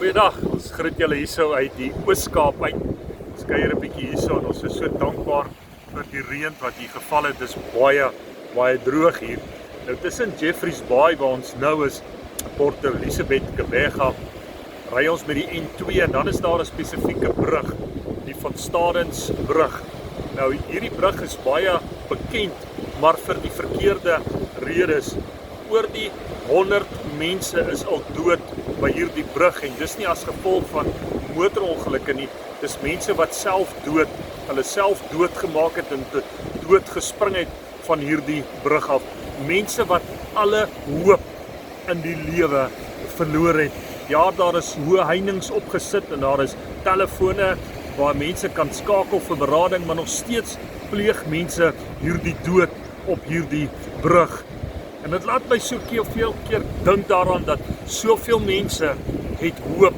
Goeiedag, ons groet julle hierso uit die Oos-Kaap uit. Ons kuier 'n bietjie hierso en ons is so dankbaar vir die reën wat hier geval het. Dit is baie droog hier. Nou tussen Jeffreys Bay waar ons nou is, Port Elizabeth, Gqeberha, ry ons met die N2 en dan is daar 'n spesifieke brug, die Van Stadens brug. Nou hierdie brug is baie bekend, maar vir die verkeerde redes. Oor die 100 mense is al dood by hierdie brug en dis nie as gevolg van motorongelukke nie. Dis mense wat hulle self doodgemaak het en dood gespring het van hierdie brug af. Mense wat alle hoop in die lewe verloor het. Ja, daar is hoë heininge opgesit en daar is telefone waar mense kan skakel vir berading, maar nog steeds pleeg mense hierdie dood op hierdie brug. En dit laat my soveel keer dink daaraan dat soveel mense het hoop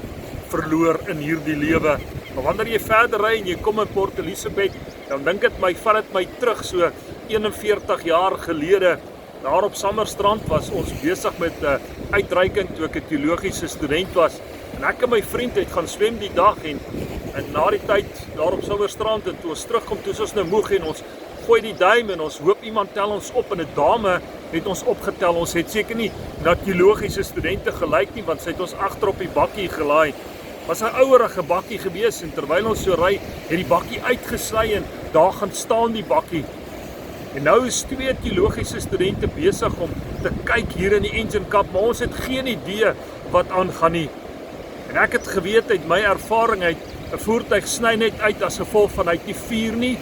verloor in hierdie lewe. Maar wanneer jy verder ry en jy kom in Port Elizabeth, dan vat dit my terug so 41 jaar gelede. Daar op Sammerstrand was ons besig met 'n uitreiking toe ek 'n teologiese student was. En ek en my vriend het gaan swem die dag en na die tyd daar op Sammerstrand en toe ons terugkom, toe is ons nou moeg en ons gooi die duim en ons hoop iemand tel ons op en 'n dame het ons opgetel. Ons het seker nie na teologiese studente gelyk nie, want sy het ons agter op die bakkie gelaai. Was 'n ouerige bakkie gewees en terwyl ons so ry, het die bakkie uitgesny en daar gaan staan die bakkie. En nou is 2 teologiese studente besig om te kyk hier in die engine kap, maar ons het geen idee wat aangaan nie. En ek het geweet uit my ervaring uit, 'n voertuig sny net uit as gevolg van hy het nie vuur nie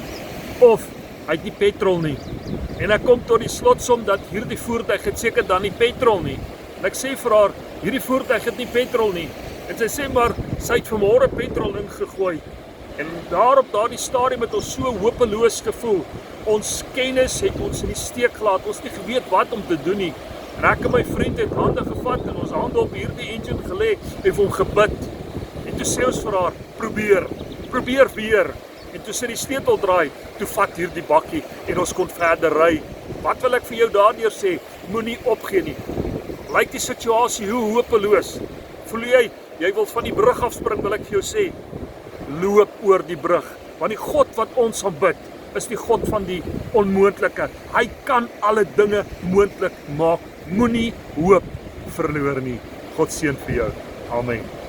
of hy het nie petrol nie. En ek kom tot die slotsom dat hierdie voertuig het seker dan nie petrol nie. En ek sê vir haar, hierdie voertuig het nie petrol nie. En sy sê maar, sy het vanmôre petrol ingegooi. En daar op daardie stadium het ons so hopeloos gevoel. Ons kennis het ons in die steek gelaat. Ons het nie geweet wat om te doen nie. En ek en my vriend het hande gevat en ons hande op hierdie engine gelê en vir hom gebid. En toe sê ons vir haar, probeer weer. En toe sy die sleutel draai, toe vat hierdie bakkie en ons kon verder ry. Wat wil ek vir jou daardeur sê? Moenie opgee nie. Lyk die situasie hoe hopeloos. Voel jy wil van die brug afspring, wil ek vir jou sê, loop oor die brug. Want die God wat ons aanbid, is die God van die onmoontlike. Hy kan alle dinge moontlik maak. Moenie hoop verloor nie. God seën vir jou. Amen.